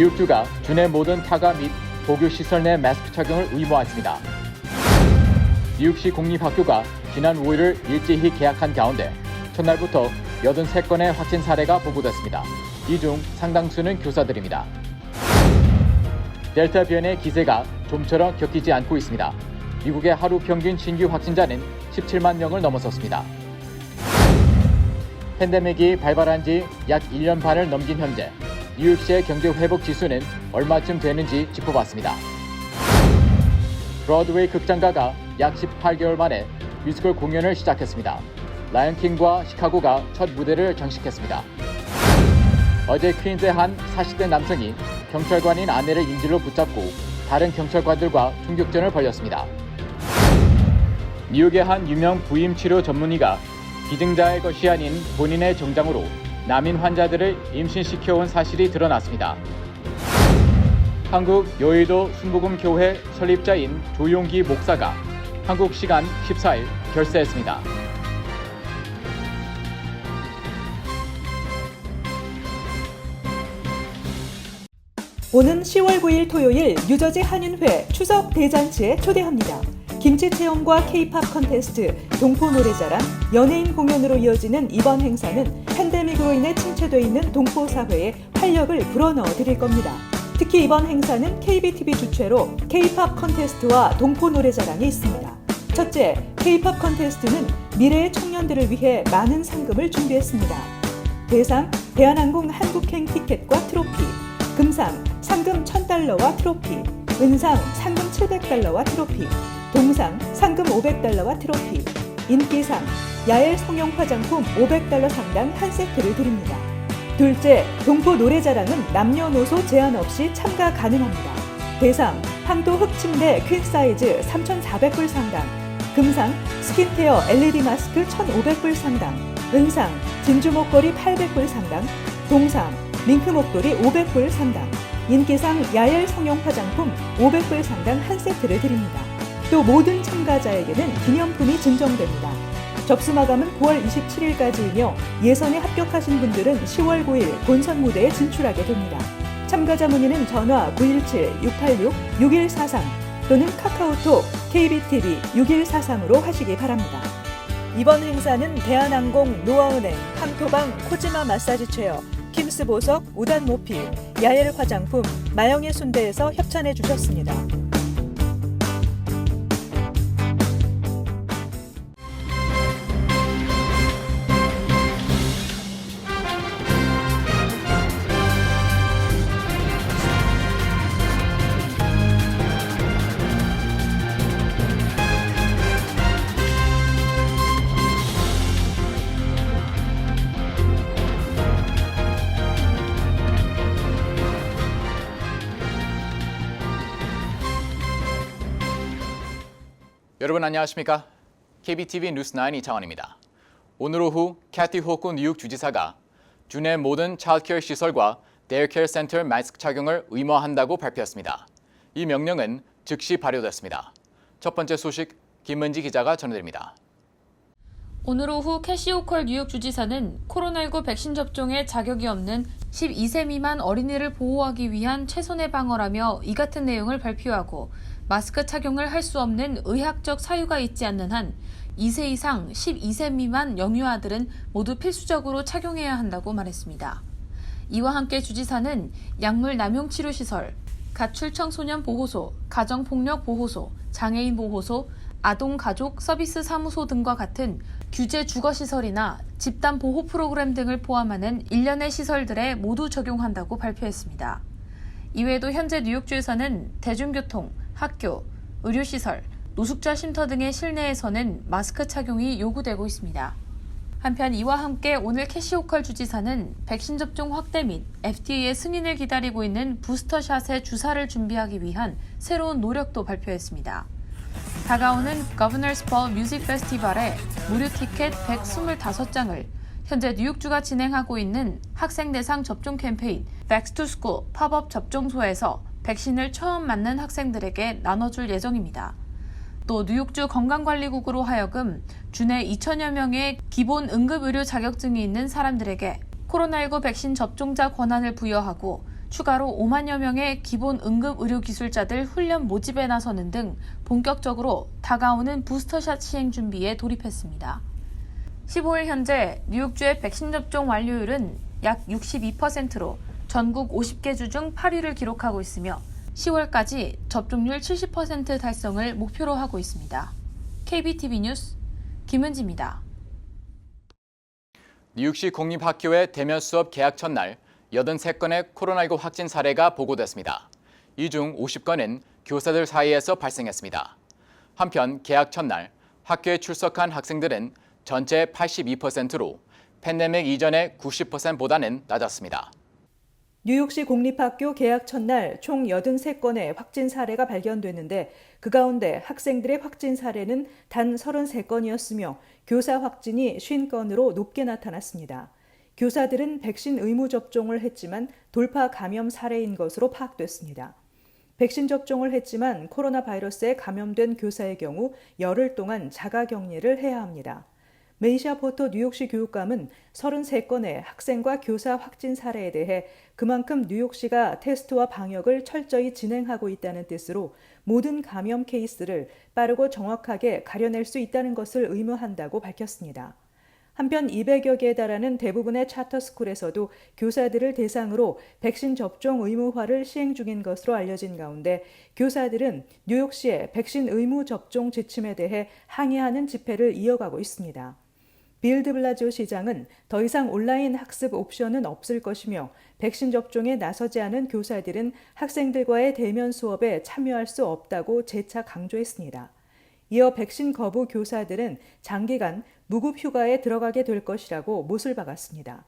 뉴욕주가 주내 모든 타가 및 보교시설 내 마스크 착용을 의무화했습니다. 뉴욕시 공립학교가 지난 5일을 일제히 개학한 가운데 첫날부터 83건의 확진 사례가 보고됐습니다. 이 중 상당수는 교사들입니다. 델타 변이의 기세가 좀처럼 격히지 않고 있습니다. 미국의 하루 평균 신규 확진자는 17만 명을 넘어섰습니다. 팬데믹이 발발한 지 약 1년 반을 넘긴 현재 뉴욕시의 경제 회복 지수는 얼마쯤 되는지 짚어봤습니다. 브로드웨이 극장가가 약 18개월 만에 뮤지컬 공연을 시작했습니다. 라이언킹과 시카고가 첫 무대를 장식했습니다. 어제 퀸즈의 한 40대 남성이 경찰관인 아내를 인질로 붙잡고 다른 경찰관들과 총격전을 벌였습니다. 뉴욕의 한 유명 부임 치료 전문의가 기증자의 것이 아닌 본인의 정장으로 난민 환자들을 임신시켜온 사실이 드러났습니다. 한국 여의도 순복음교회 설립자인 조용기 목사가 한국 시간 14일 결세했습니다. 오는 10월 9일 토요일 뉴저지 한인회 추석 대잔치에 초대합니다. 김치 체험과 K-팝 컨테스트, 동포 노래자랑, 연예인 공연으로 이어지는 이번 행사는 팬데믹으로 인해 침체돼 있는 동포 사회에 활력을 불어넣어 드릴 겁니다. 특히 이번 행사는 KBTV 주최로 K-팝 컨테스트와 동포 노래자랑이 있습니다. 첫째, K-팝 컨테스트는 미래의 청년들을 위해 많은 상금을 준비했습니다. 대상, 대한항공 한국행 티켓과 트로피, 금상, 상금 $1,000와 트로피, 은상, 상금 $700와 트로피, 동상, 상금 $500와 트로피, 인기상, 야엘 성형 화장품 $500 상당 한 세트를 드립니다. 둘째, 동포 노래자랑은 남녀노소 제한 없이 참가 가능합니다. 대상, 황도 흑침대 퀸 사이즈 $3,400 상당, 금상, 스킨케어 LED 마스크 $1,500 상당, 은상, 진주 목걸이 $800 상당, 동상, 링크 목도리 $500 상당, 인기상 야엘 성형 화장품 $500 상당 한 세트를 드립니다. 또 모든 참가자에게는 기념품이 증정됩니다. 접수 마감은 9월 27일까지이며 예선에 합격하신 분들은 10월 9일 본선 무대에 진출하게 됩니다. 참가자 문의는 전화 917-686-6143 또는 카카오톡 KBTV 6143으로 하시기 바랍니다. 이번 행사는 대한항공, 노아은행, 황토방, 코지마 마사지 체어, 킴스 보석, 우단 모필, 야엘 화장품, 마영의 순대에서 협찬해 주셨습니다. 여러분 안녕하십니까? KBTV 뉴스9 이창원입니다. 오늘 오후 캐티 호쿠 뉴욕 주지사가 주내 모든 차일드케어 시설과 데이케어 센터 마스크 착용을 의무화한다고 발표했습니다. 이 명령은 즉시 발효됐습니다. 첫 번째 소식 김은지 기자가 전해드립니다. 오늘 오후 캐시 호컬 뉴욕 주지사는 코로나19 백신 접종에 자격이 없는 12세 미만 어린이를 보호하기 위한 최선의 방어라며 이 같은 내용을 발표하고 마스크 착용을 할 수 없는 의학적 사유가 있지 않는 한 2세 이상 12세 미만 영유아들은 모두 필수적으로 착용해야 한다고 말했습니다. 이와 함께 주지사는 약물 남용 치료시설, 가출 청소년 보호소, 가정폭력 보호소, 장애인 보호소, 아동가족 서비스 사무소 등과 같은 규제 주거시설이나 집단 보호 프로그램 등을 포함하는 일련의 시설들에 모두 적용한다고 발표했습니다. 이외에도 현재 뉴욕주에서는 대중교통, 학교, 의료시설, 노숙자 쉼터 등의 실내에서는 마스크 착용이 요구되고 있습니다. 한편 이와 함께 오늘 캐시 호컬 주지사는 백신 접종 확대 및 FDA의 승인을 기다리고 있는 부스터샷의 주사를 준비하기 위한 새로운 노력도 발표했습니다. 다가오는 Governors Ball 뮤직 페스티벌에 무료 티켓 125장을 현재 뉴욕주가 진행하고 있는 학생 대상 접종 캠페인 Back to School 팝업 접종소에서 백신을 처음 맞는 학생들에게 나눠줄 예정입니다. 또 뉴욕주 건강관리국으로 하여금 주내 2천여 명의 기본 응급의료 자격증이 있는 사람들에게 코로나19 백신 접종자 권한을 부여하고 추가로 5만여 명의 기본 응급 의료기술자들 훈련 모집에 나서는 등 본격적으로 다가오는 부스터샷 시행 준비에 돌입했습니다. 15일 현재 뉴욕주의 백신 접종 완료율은 약 62%로 전국 50개 주 중 8위를 기록하고 있으며 10월까지 접종률 70% 달성을 목표로 하고 있습니다. KBTV 뉴스 김은지입니다. 뉴욕시 공립학교의 대면 수업 개학 첫날 83건의 코로나19 확진 사례가 보고됐습니다. 이 중 50건은 교사들 사이에서 발생했습니다. 한편 개학 첫날 학교에 출석한 학생들은 전체 82%로 팬데믹 이전의 90%보다는 낮았습니다. 뉴욕시 공립학교 개학 첫날 총 83건의 확진 사례가 발견됐는데 그 가운데 학생들의 확진 사례는 단 33건이었으며 교사 확진이 50건으로 높게 나타났습니다. 교사들은 백신 의무 접종을 했지만 돌파 감염 사례인 것으로 파악됐습니다. 백신 접종을 했지만 코로나 바이러스에 감염된 교사의 경우 열흘 동안 자가격리를 해야 합니다. 메이샤 포터 뉴욕시 교육감은 33건의 학생과 교사 확진 사례에 대해 그만큼 뉴욕시가 테스트와 방역을 철저히 진행하고 있다는 뜻으로 모든 감염 케이스를 빠르고 정확하게 가려낼 수 있다는 것을 의무한다고 밝혔습니다. 한편 200여 개에 달하는 대부분의 차터스쿨에서도 교사들을 대상으로 백신 접종 의무화를 시행 중인 것으로 알려진 가운데 교사들은 뉴욕시의 백신 의무 접종 지침에 대해 항의하는 집회를 이어가고 있습니다. 빌 드 블라지오 시장은 더 이상 온라인 학습 옵션은 없을 것이며 백신 접종에 나서지 않은 교사들은 학생들과의 대면 수업에 참여할 수 없다고 재차 강조했습니다. 이어 백신 거부 교사들은 장기간 무급 휴가에 들어가게 될 것이라고 못을 박았습니다.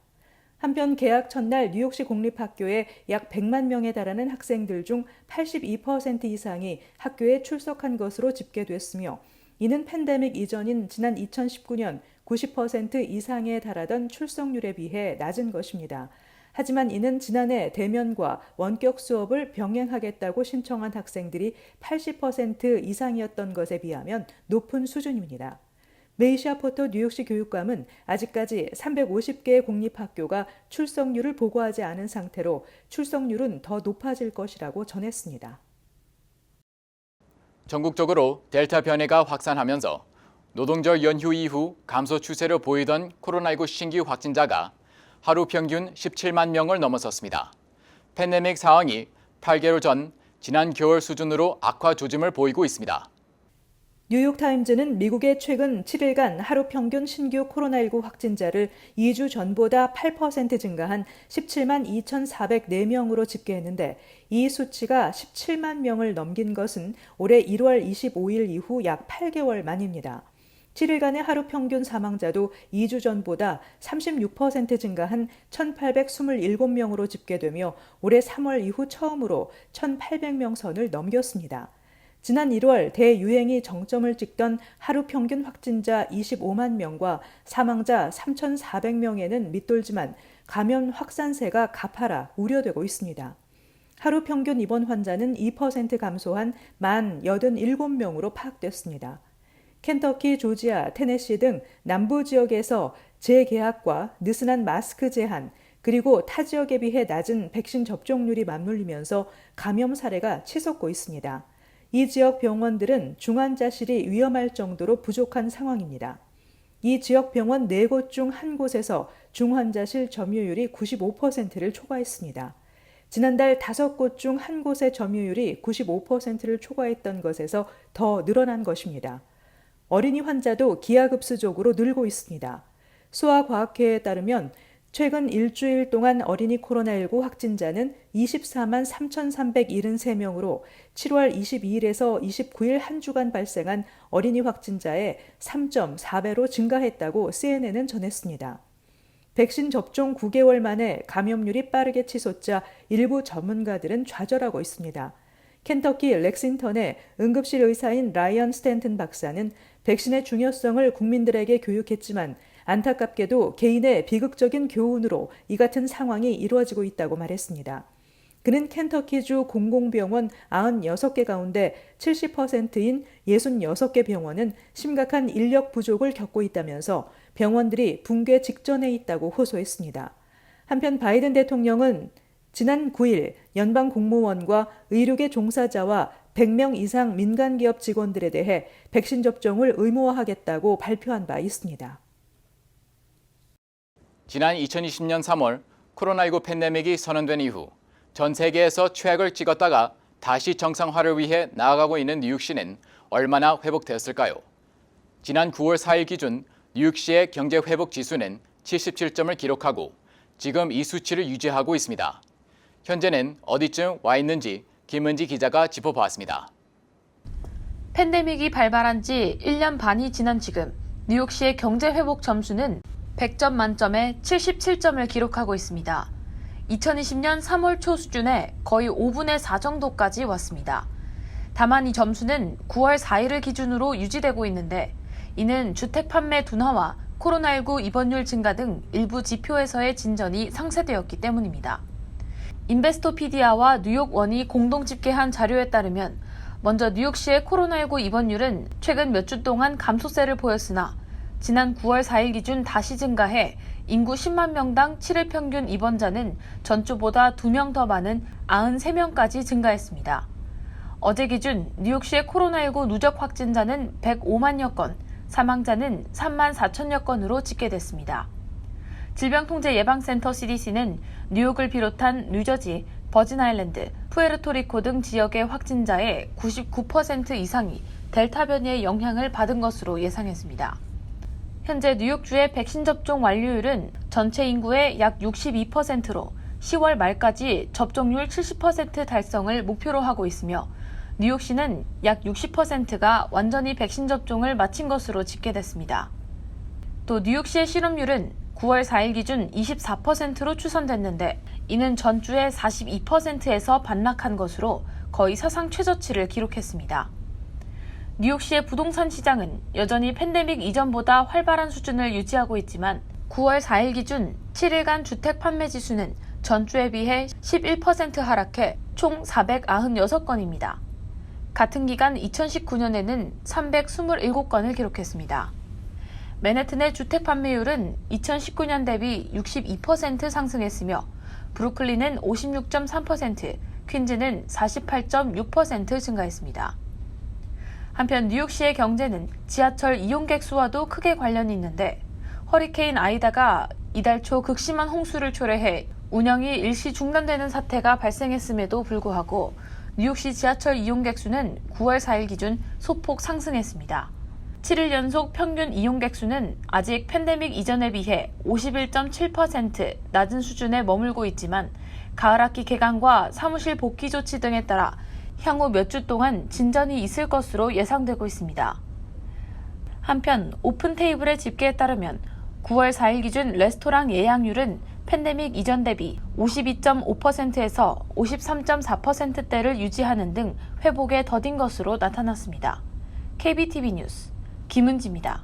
한편 개학 첫날 뉴욕시 공립학교에 약 100만 명에 달하는 학생들 중 82% 이상이 학교에 출석한 것으로 집계됐으며 이는 팬데믹 이전인 지난 2019년 90% 이상에 달하던 출석률에 비해 낮은 것입니다. 하지만 이는 지난해 대면과 원격 수업을 병행하겠다고 신청한 학생들이 80% 이상이었던 것에 비하면 높은 수준입니다. 메이샤 포터 뉴욕시 교육감은 아직까지 350개의 공립학교가 출석률을 보고하지 않은 상태로 출석률은 더 높아질 것이라고 전했습니다. 전국적으로 델타 변이가 확산하면서 노동절 연휴 이후 감소 추세를 보이던 코로나19 신규 확진자가 하루 평균 17만 명을 넘어섰습니다. 팬데믹 상황이 8개월 전 지난 겨울 수준으로 악화 조짐을 보이고 있습니다. 뉴욕타임즈는 미국의 최근 7일간 하루 평균 신규 코로나19 확진자를 2주 전보다 8% 증가한 17만 2,404명으로 집계했는데 이 수치가 17만 명을 넘긴 것은 올해 1월 25일 이후 약 8개월 만입니다. 7일간의 하루 평균 사망자도 2주 전보다 36% 증가한 1,827명으로 집계되며 올해 3월 이후 처음으로 1,800명 선을 넘겼습니다. 지난 1월 대유행이 정점을 찍던 하루 평균 확진자 25만 명과 사망자 3,400명에는 밑돌지만 감염 확산세가 가파라 우려되고 있습니다. 하루 평균 입원 환자는 2% 감소한 1,087명으로 파악됐습니다. 켄터키, 조지아, 테네시 등 남부 지역에서 재개학과 느슨한 마스크 제한, 그리고 타 지역에 비해 낮은 백신 접종률이 맞물리면서 감염 사례가 치솟고 있습니다. 이 지역 병원들은 중환자실이 위험할 정도로 부족한 상황입니다. 이 지역 병원 4곳 중 한 곳에서 중환자실 점유율이 95%를 초과했습니다. 지난달 5곳 중 한 곳의 점유율이 95%를 초과했던 것에서 더 늘어난 것입니다. 어린이 환자도 기하급수적으로 늘고 있습니다. 소아과학회에 따르면 최근 일주일 동안 어린이 코로나19 확진자는 24만 3,373명으로 7월 22일에서 29일 한 주간 발생한 어린이 확진자의 3.4배로 증가했다고 CNN은 전했습니다. 백신 접종 9개월 만에 감염률이 빠르게 치솟자 일부 전문가들은 좌절하고 있습니다. 켄터키 렉싱턴의 응급실 의사인 라이언 스탠튼 박사는 백신의 중요성을 국민들에게 교육했지만 안타깝게도 개인의 비극적인 교훈으로 이 같은 상황이 이루어지고 있다고 말했습니다. 그는 켄터키주 공공병원 96개 가운데 70%인 66개 병원은 심각한 인력 부족을 겪고 있다면서 병원들이 붕괴 직전에 있다고 호소했습니다. 한편 바이든 대통령은 지난 9일 연방 공무원과 의료계 종사자와 100명 이상 민간기업 직원들에 대해 백신 접종을 의무화하겠다고 발표한 바 있습니다. 지난 2020년 3월 코로나19 팬데믹이 선언된 이후 전 세계에서 최악을 찍었다가 다시 정상화를 위해 나아가고 있는 뉴욕시는 얼마나 회복되었을까요? 지난 9월 4일 기준 뉴욕시의 경제 회복 지수는 77점을 기록하고 지금 이 수치를 유지하고 있습니다. 현재는 어디쯤 와 있는지 김은지 기자가 짚어보았습니다. 팬데믹이 발발한 지 1년 반이 지난 지금 뉴욕시의 경제 회복 점수는 100점 만점에 77점을 기록하고 있습니다. 2020년 3월 초 수준의 거의 5분의 4 정도까지 왔습니다. 다만 이 점수는 9월 4일을 기준으로 유지되고 있는데 이는 주택 판매 둔화와 코로나19 입원율 증가 등 일부 지표에서의 진전이 상쇄되었기 때문입니다. 인베스토피디아와 뉴욕원이 공동 집계한 자료에 따르면 먼저 뉴욕시의 코로나19 입원율은 최근 몇 주 동안 감소세를 보였으나 지난 9월 4일 기준 다시 증가해 인구 10만 명당 7일 평균 입원자는 전주보다 2명 더 많은 93명까지 증가했습니다. 어제 기준 뉴욕시의 코로나19 누적 확진자는 105만여 건, 사망자는 3만 4천여 건으로 집계됐습니다. 질병통제예방센터 CDC는 뉴욕을 비롯한 뉴저지, 버진아일랜드, 푸에르토리코 등 지역의 확진자의 99% 이상이 델타 변이의 영향을 받은 것으로 예상했습니다. 현재 뉴욕주의 백신 접종 완료율은 전체 인구의 약 62%로 10월 말까지 접종률 70% 달성을 목표로 하고 있으며 뉴욕시는 약 60%가 완전히 백신 접종을 마친 것으로 집계됐습니다. 또 뉴욕시의 실업률은 9월 4일 기준 24%로 추산됐는데 이는 전주의 42%에서 반락한 것으로 거의 사상 최저치를 기록했습니다. 뉴욕시의 부동산 시장은 여전히 팬데믹 이전보다 활발한 수준을 유지하고 있지만 9월 4일 기준 7일간 주택 판매 지수는 전주에 비해 11% 하락해 총 496건입니다. 같은 기간 2019년에는 327건을 기록했습니다. 맨해튼의 주택 판매율은 2019년 대비 62% 상승했으며 브루클린은 56.3%, 퀸즈는 48.6% 증가했습니다. 한편 뉴욕시의 경제는 지하철 이용객 수와도 크게 관련이 있는데 허리케인 아이다가 이달 초 극심한 홍수를 초래해 운영이 일시 중단되는 사태가 발생했음에도 불구하고 뉴욕시 지하철 이용객 수는 9월 4일 기준 소폭 상승했습니다. 7일 연속 평균 이용객 수는 아직 팬데믹 이전에 비해 51.7% 낮은 수준에 머물고 있지만 가을 학기 개강과 사무실 복귀 조치 등에 따라 향후 몇 주 동안 진전이 있을 것으로 예상되고 있습니다. 한편 오픈 테이블의 집계에 따르면 9월 4일 기준 레스토랑 예약률은 팬데믹 이전 대비 52.5%에서 53.4%대를 유지하는 등 회복에 더딘 것으로 나타났습니다. KBTV 뉴스 김은지입니다.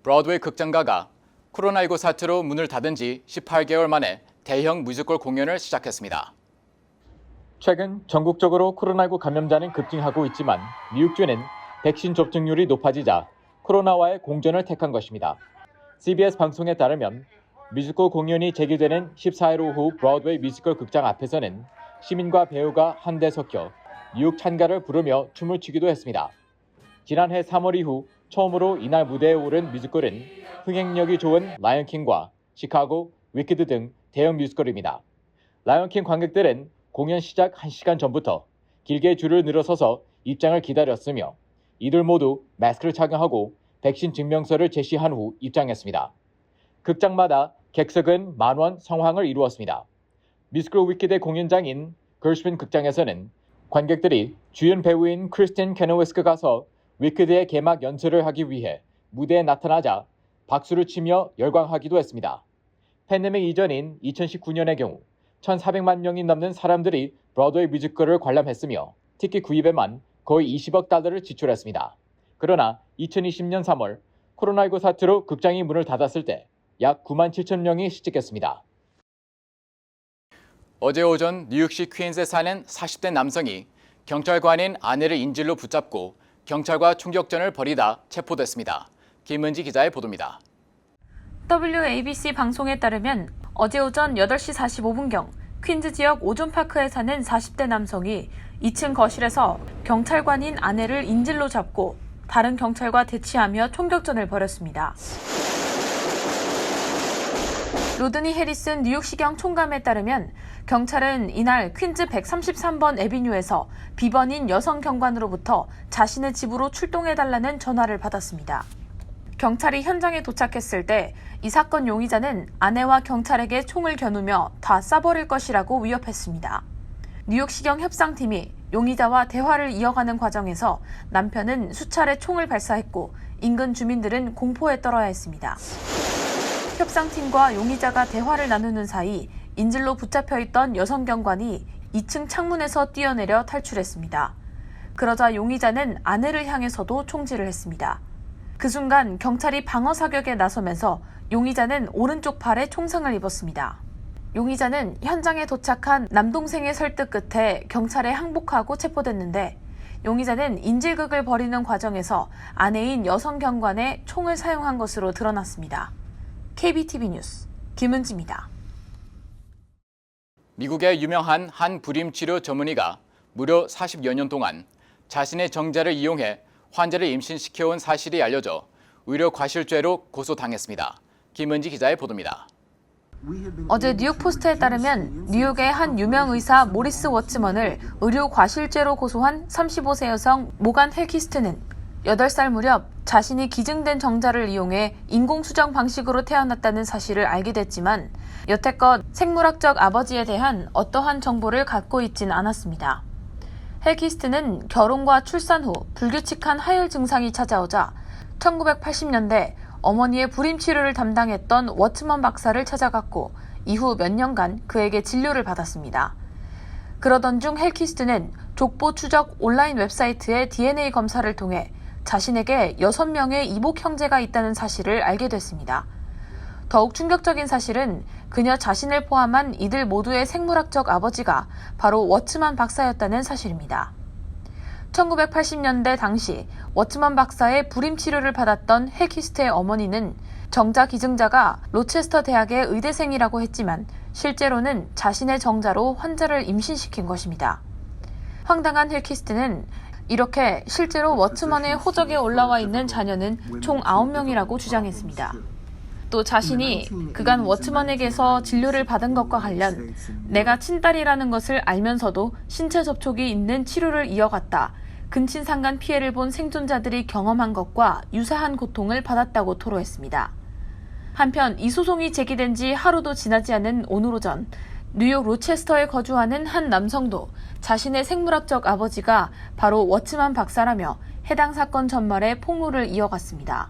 브로드웨이 극장가가 코로나19 사태로 문을 닫은 지 18개월 만에 대형 뮤지컬 공연을 시작했습니다. 최근 전국적으로 코로나19 감염자는 급증하고 있지만 뉴욕주는 백신 접종률이 높아지자 코로나와의 공존을 택한 것입니다. CBS 방송에 따르면 뮤지컬 공연이 재개되는 14일 오후 브로드웨이 뮤지컬 극장 앞에서는 시민과 배우가 한데 섞여 뉴욕 찬가를 부르며 춤을 추기도 했습니다. 지난해 3월 이후 처음으로 이날 무대에 오른 뮤지컬은 흥행력이 좋은 라이언킹과 시카고, 위키드 등 대형 뮤지컬입니다. 라이언킹 관객들은 공연 시작 1시간 전부터 길게 줄을 늘어서서 입장을 기다렸으며 이들 모두 마스크를 착용하고 백신 증명서를 제시한 후 입장했습니다. 극장마다 객석은 10,000원 성황을 이루었습니다. 뮤지컬 위키드의 공연장인 걸스윈 극장에서는 관객들이 주연 배우인 크리스틴 케노웨스크가 가서 위키드의 개막 연설을 하기 위해 무대에 나타나자 박수를 치며 열광하기도 했습니다. 팬데믹 이전인 2019년의 경우 1,400만 명이 넘는 사람들이 브로드웨이 뮤지컬을 관람했으며 티켓 구입에만 거의 20억 달러를 지출했습니다. 그러나 2020년 3월 코로나19 사태로 극장이 문을 닫았을 때 약 9만 7천 명이 시책했습니다. 어제 오전 뉴욕시 퀸즈에 사는 40대 남성이 경찰관인 아내를 인질로 붙잡고 경찰과 총격전을 벌이다 체포됐습니다. 김은지 기자의 보도입니다. WABC 방송에 따르면 어제 오전 8시 45분경 퀸즈 지역 오존파크에 사는 40대 남성이 2층 거실에서 경찰관인 아내를 인질로 잡고 다른 경찰과 대치하며 총격전을 벌였습니다. 로드니 해리슨 뉴욕시경 총감에 따르면 경찰은 이날 퀸즈 133번 애비뉴에서 비번인 여성 경관으로부터 자신의 집으로 출동해달라는 전화를 받았습니다. 경찰이 현장에 도착했을 때 이 사건 용의자는 아내와 경찰에게 총을 겨누며 다 쏴버릴 것이라고 위협했습니다. 뉴욕시경 협상팀이 용의자와 대화를 이어가는 과정에서 남편은 수차례 총을 발사했고 인근 주민들은 공포에 떨어야 했습니다. 협상팀과 용의자가 대화를 나누는 사이 인질로 붙잡혀 있던 여성 경관이 2층 창문에서 뛰어내려 탈출했습니다. 그러자 용의자는 아내를 향해서도 총질을 했습니다. 그 순간 경찰이 방어 사격에 나서면서 용의자는 오른쪽 팔에 총상을 입었습니다. 용의자는 현장에 도착한 남동생의 설득 끝에 경찰에 항복하고 체포됐는데 용의자는 인질극을 벌이는 과정에서 아내인 여성 경관에 총을 사용한 것으로 드러났습니다. KBTV 뉴스 김은지입니다. 미국의 유명한 한 불임 치료 전문의가 무려 40여 년 동안 자신의 정자를 이용해 환자를 임신시켜온 사실이 알려져 의료 과실죄로 고소당했습니다. 김은지 기자의 보도입니다. 어제 뉴욕포스트에 따르면 뉴욕의 한 유명 의사 모리스 워츠먼을 의료 과실죄로 고소한 35세 여성 모간 헬키스트는 8살 무렵 자신이 기증된 정자를 이용해 인공수정 방식으로 태어났다는 사실을 알게 됐지만 여태껏 생물학적 아버지에 대한 어떠한 정보를 갖고 있진 않았습니다. 헬키스트는 결혼과 출산 후 불규칙한 하혈 증상이 찾아오자 1980년대 어머니의 불임 치료를 담당했던 워츠먼 박사를 찾아갔고 이후 몇 년간 그에게 진료를 받았습니다. 그러던 중 헬키스트는 족보 추적 온라인 웹사이트의 DNA 검사를 통해 자신에게 6명의 이복 형제가 있다는 사실을 알게 됐습니다. 더욱 충격적인 사실은 그녀 자신을 포함한 이들 모두의 생물학적 아버지가 바로 워츠만 박사였다는 사실입니다. 1980년대 당시 워츠만 박사의 불임 치료를 받았던 헬키스트의 어머니는 정자 기증자가 로체스터 대학의 의대생이라고 했지만 실제로는 자신의 정자로 환자를 임신시킨 것입니다. 황당한 헬키스트는 이렇게 실제로 워츠먼의 호적에 올라와 있는 자녀는 총 9명이라고 주장했습니다. 또 자신이 그간 워츠먼에게서 진료를 받은 것과 관련 내가 친딸이라는 것을 알면서도 신체 접촉이 있는 치료를 이어갔다. 근친상간 피해를 본 생존자들이 경험한 것과 유사한 고통을 받았다고 토로했습니다. 한편 이 소송이 제기된 지 하루도 지나지 않은 오늘 오전 뉴욕 로체스터에 거주하는 한 남성도 자신의 생물학적 아버지가 바로 워츠만 박사라며 해당 사건 전말에 폭로를 이어갔습니다.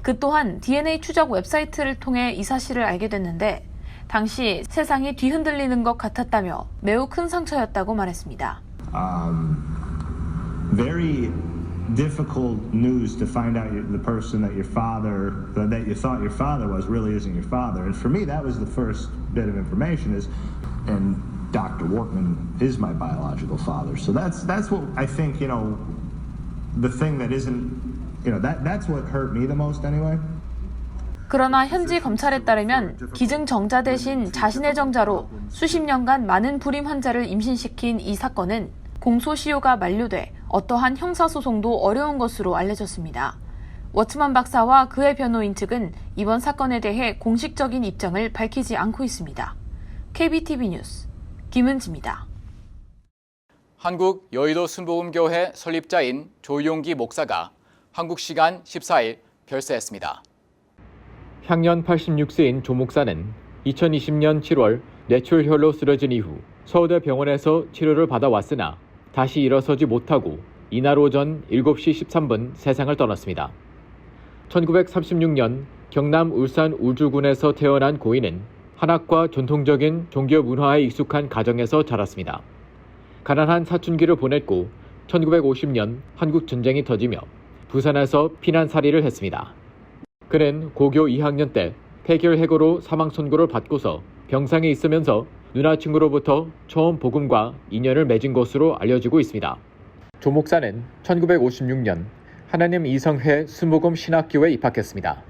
그 또한 DNA 추적 웹사이트를 통해 이 사실을 알게 됐는데 당시 세상이 뒤흔들리는 것 같았다며 매우 큰 상처였다고 말했습니다. Very difficult news to find out the person that you thought your father was really isn't your father. And for me, that was the first bit of information and Dr. Workman is my biological father. So that's what I think, the thing that isn't, that's what hurt me the most anyway. 그러나 현지 검찰에 따르면 기증 정자 대신 자신의 정자로 수십 년간 많은 불임 환자를 임신시킨 이 사건은 공소시효가 만료돼 어떠한 형사소송도 어려운 것으로 알려졌습니다. 워츠만 박사와 그의 변호인 측은 이번 사건에 대해 공식적인 입장을 밝히지 않고 있습니다. KBTV 뉴스 김은지입니다. 한국 여의도 순복음교회 설립자인 조용기 목사가 한국 시간 14일 별세했습니다. 향년 86세인 조 목사는 2020년 7월 뇌출혈로 쓰러진 이후 서울대 병원에서 치료를 받아왔으나 다시 일어서지 못하고 이날 오전 7시 13분 세상을 떠났습니다. 1936년 경남 울산 울주군에서 태어난 고인은 한학과 전통적인 종교 문화에 익숙한 가정에서 자랐습니다. 가난한 사춘기를 보냈고 1950년 한국 전쟁이 터지며 부산에서 피난살이를 했습니다. 그는 고교 2학년 때 폐결해고로 사망 선고를 받고서 병상에 있으면서 누나 친구로부터 처음 복음과 인연을 맺은 것으로 알려지고 있습니다. 조 목사는 1956년 하나님 이성회 순복음 신학교에 입학했습니다.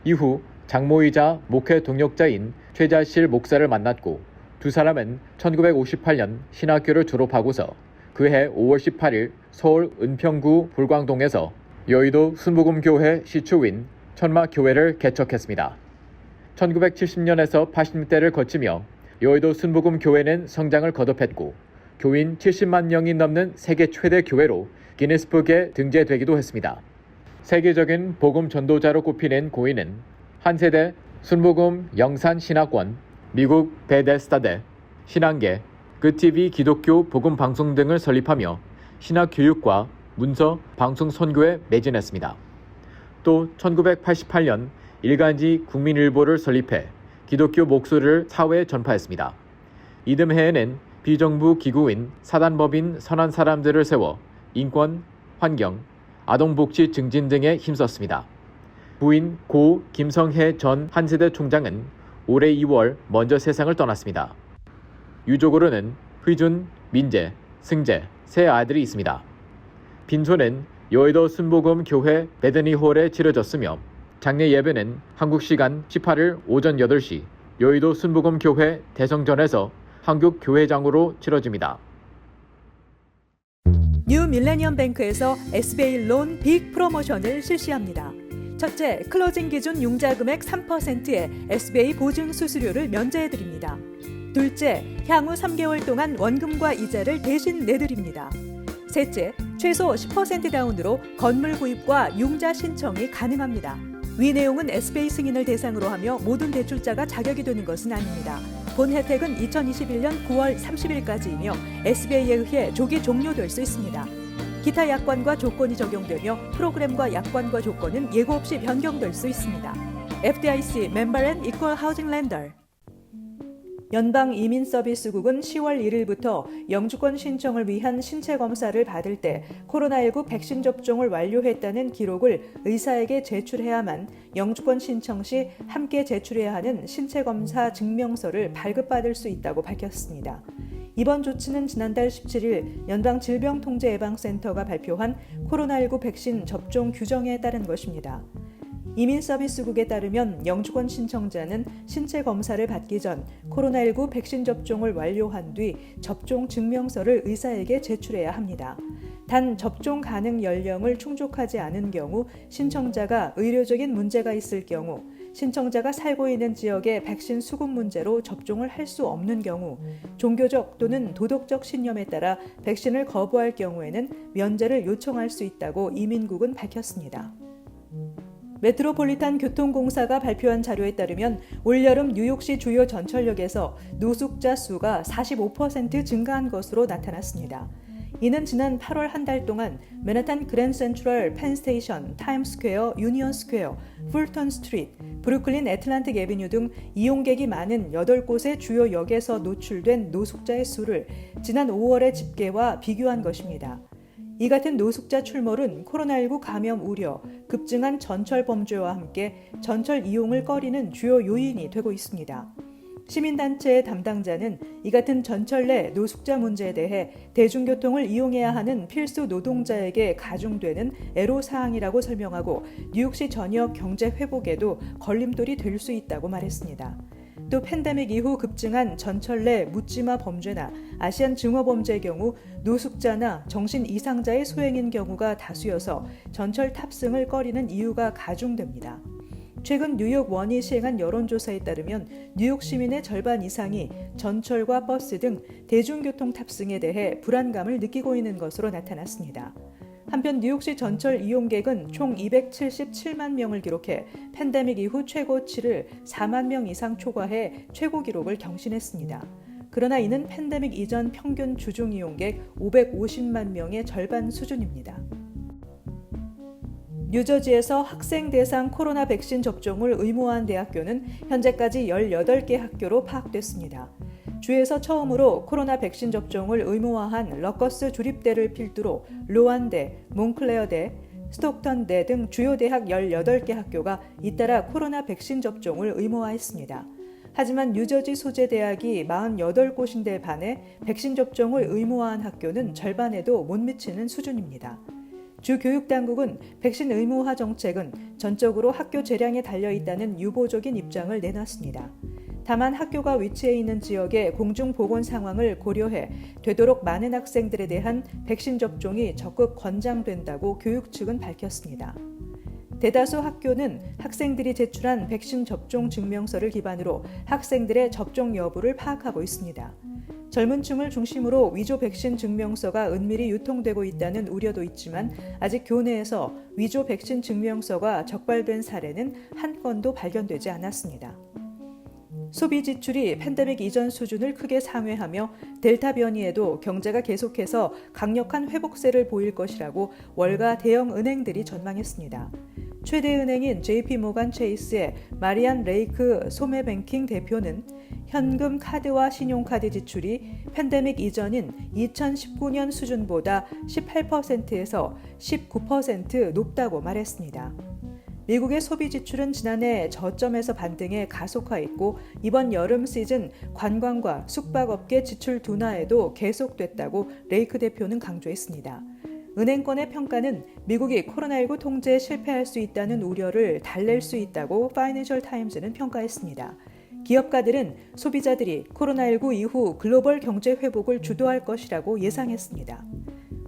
이후 장모이자 목회 동역자인 최자실 목사를 만났고 두 사람은 1958년 신학교를 졸업하고서 그해 5월 18일 서울 은평구 불광동에서 여의도 순복음교회 시초인 천마교회를 개척했습니다. 1970년에서 80년대를 거치며 여의도 순복음교회는 성장을 거듭했고 교인 70만 명이 넘는 세계 최대 교회로 기네스북에 등재되기도 했습니다. 세계적인 복음 전도자로 꼽히는 고인은 한 세대 순복음 영산신학원, 미국 베데스다대, 신앙계, 그-TV 기독교 복음 방송 등을 설립하며 신학 교육과 문서, 방송 선교에 매진했습니다. 또 1988년 일간지 국민일보를 설립해 기독교 목소리를 사회에 전파했습니다. 이듬해에는 비정부 기구인 사단법인 선한 사람들을 세워 인권, 환경, 아동복지 증진 등에 힘썼습니다. 부인 고 김성혜 전 한세대 총장은 올해 2월 먼저 세상을 떠났습니다. 유족으로는 휘준, 민재, 승재 세 아들이 있습니다. 빈소는 여의도 순복음 교회 베드니홀에 치러졌으며 장례 예배는 한국 시간 18일 오전 8시 여의도 순복음 교회 대성전에서 한국 교회장으로 치러집니다. 뉴 밀레니엄 뱅크에서 SBA 론 빅 프로모션을 실시합니다. 첫째, 클로징 기준 융자 금액 3%의 SBA 보증 수수료를 면제해드립니다. 둘째, 향후 3개월 동안 원금과 이자를 대신 내드립니다. 셋째, 최소 10% 다운으로 건물 구입과 융자 신청이 가능합니다. 위 내용은 SBA 승인을 대상으로 하며 모든 대출자가 자격이 되는 것은 아닙니다. 본 혜택은 2021년 9월 30일까지이며 SBA에 의해 조기 종료될 수 있습니다. 기타 약관과 조건이 적용되며 프로그램과 약관과 조건은 예고 없이 변경될 수 있습니다. FDIC Member and Equal Housing Lender. 연방이민서비스국은 10월 1일부터 영주권 신청을 위한 신체 검사를 받을 때 코로나19 백신 접종을 완료했다는 기록을 의사에게 제출해야만 영주권 신청 시 함께 제출해야 하는 신체 검사 증명서를 발급받을 수 있다고 밝혔습니다. 이번 조치는 지난달 17일 연방질병통제예방센터가 발표한 코로나19 백신 접종 규정에 따른 것입니다. 이민서비스국에 따르면 영주권 신청자는 신체 검사를 받기 전 코로나19 백신 접종을 완료한 뒤 접종 증명서를 의사에게 제출해야 합니다. 단 접종 가능 연령을 충족하지 않은 경우, 신청자가 의료적인 문제가 있을 경우, 신청자가 살고 있는 지역의 백신 수급 문제로 접종을 할 수 없는 경우, 종교적 또는 도덕적 신념에 따라 백신을 거부할 경우에는 면제를 요청할 수 있다고 이민국은 밝혔습니다. 메트로폴리탄 교통공사가 발표한 자료에 따르면 올여름 뉴욕시 주요 전철역에서 노숙자 수가 45% 증가한 것으로 나타났습니다. 이는 지난 8월 한 달 동안 맨하탄 그랜드 센트럴, 펜스테이션, 타임스퀘어, 유니언 스퀘어, 풀턴 스트리트, 브루클린 애틀란틱 애비뉴 등 이용객이 많은 8곳의 주요 역에서 노출된 노숙자의 수를 지난 5월의 집계와 비교한 것입니다. 이 같은 노숙자 출몰은 코로나19 감염 우려, 급증한 전철 범죄와 함께 전철 이용을 꺼리는 주요 요인이 되고 있습니다. 시민단체의 담당자는 이 같은 전철 내 노숙자 문제에 대해 대중교통을 이용해야 하는 필수 노동자에게 가중되는 애로사항이라고 설명하고 뉴욕시 전역 경제 회복에도 걸림돌이 될 수 있다고 말했습니다. 또 팬데믹 이후 급증한 전철 내 묻지마 범죄나 아시안 증오 범죄의 경우 노숙자나 정신 이상자의 소행인 경우가 다수여서 전철 탑승을 꺼리는 이유가 가중됩니다. 최근 뉴욕 원이 시행한 여론조사에 따르면 뉴욕 시민의 절반 이상이 전철과 버스 등 대중교통 탑승에 대해 불안감을 느끼고 있는 것으로 나타났습니다. 한편 뉴욕시 전철 이용객은 총 277만 명을 기록해 팬데믹 이후 최고치를 4만 명 이상 초과해 최고 기록을 경신했습니다. 그러나 이는 팬데믹 이전 평균 주중 이용객 550만 명의 절반 수준입니다. 뉴저지에서 학생 대상 코로나 백신 접종을 의무화한 대학교는 현재까지 18개 학교로 파악됐습니다. 주에서 처음으로 코로나 백신 접종을 의무화한 러커스 주립대를 필두로 로완대, 몽클레어대, 스톡턴대 등 주요 대학 18개 학교가 잇따라 코로나 백신 접종을 의무화했습니다. 하지만 뉴저지 소재 대학이 48곳인데 반해 백신 접종을 의무화한 학교는 절반에도 못 미치는 수준입니다. 주 교육당국은 백신 의무화 정책은 전적으로 학교 재량에 달려있다는 유보적인 입장을 내놨습니다. 다만 학교가 위치해 있는 지역의 공중보건 상황을 고려해 되도록 많은 학생들에 대한 백신 접종이 적극 권장된다고 교육 측은 밝혔습니다. 대다수 학교는 학생들이 제출한 백신 접종 증명서를 기반으로 학생들의 접종 여부를 파악하고 있습니다. 젊은 층을 중심으로 위조 백신 증명서가 은밀히 유통되고 있다는 우려도 있지만 아직 교내에서 위조 백신 증명서가 적발된 사례는 한 건도 발견되지 않았습니다. 소비 지출이 팬데믹 이전 수준을 크게 상회하며 델타 변이에도 경제가 계속해서 강력한 회복세를 보일 것이라고 월가 대형 은행들이 전망했습니다. 최대 은행인 JP모간 체이스의 마리안 레이크 소매뱅킹 대표는 현금 카드와 신용카드 지출이 팬데믹 이전인 2019년 수준보다 18%에서 19% 높다고 말했습니다. 미국의 소비 지출은 지난해 저점에서 반등해 가속화했고 이번 여름 시즌 관광과 숙박업계 지출 둔화에도 계속됐다고 레이크 대표는 강조했습니다. 은행권의 평가는 미국이 코로나19 통제에 실패할 수 있다는 우려를 달랠 수 있다고 파이낸셜 타임즈는 평가했습니다. 기업가들은 소비자들이 코로나19 이후 글로벌 경제 회복을 주도할 것이라고 예상했습니다.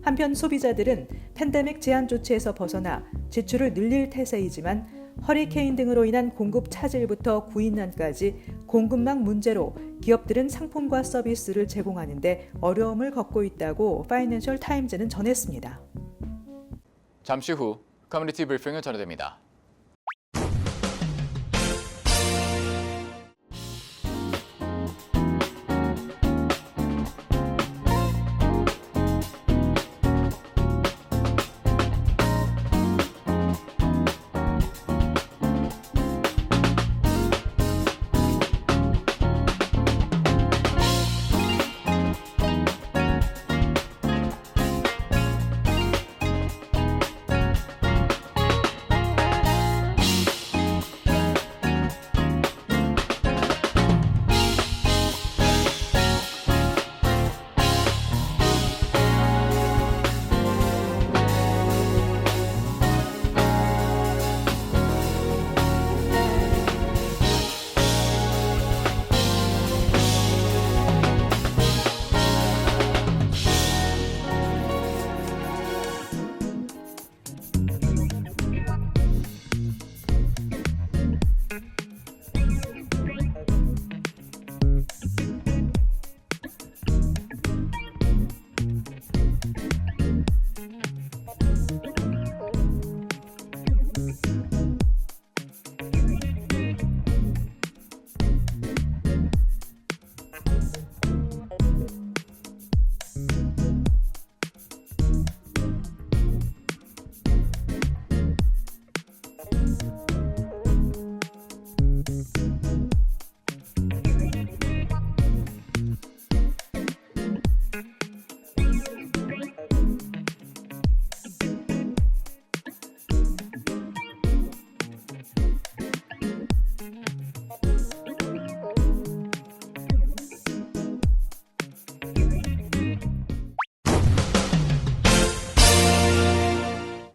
한편 소비자들은 팬데믹 제한 조치에서 벗어나 지출을 늘릴 태세이지만 허리케인 등으로 인한 공급 차질부터 구인난까지 공급망 문제로 기업들은 상품과 서비스를 제공하는 데 어려움을 겪고 있다고 파이낸셜 타임즈는 전했습니다. 잠시 후 커뮤니티 브리핑을 전해드립니다.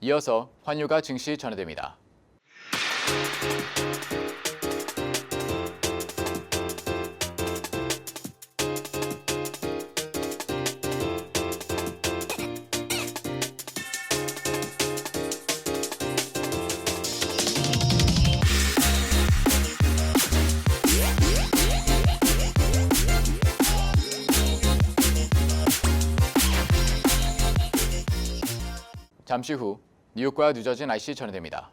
이어서 환율과 증시 전해드립니다. 잠시 후 뉴욕과 뉴저지 날씨 전해드립니다.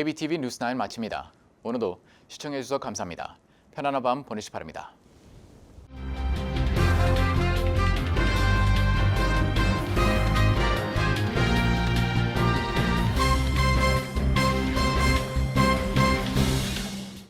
KBTV 뉴스9 마칩니다. 오늘도 시청해주셔서 감사합니다. 편안한 밤 보내시기 바랍니다.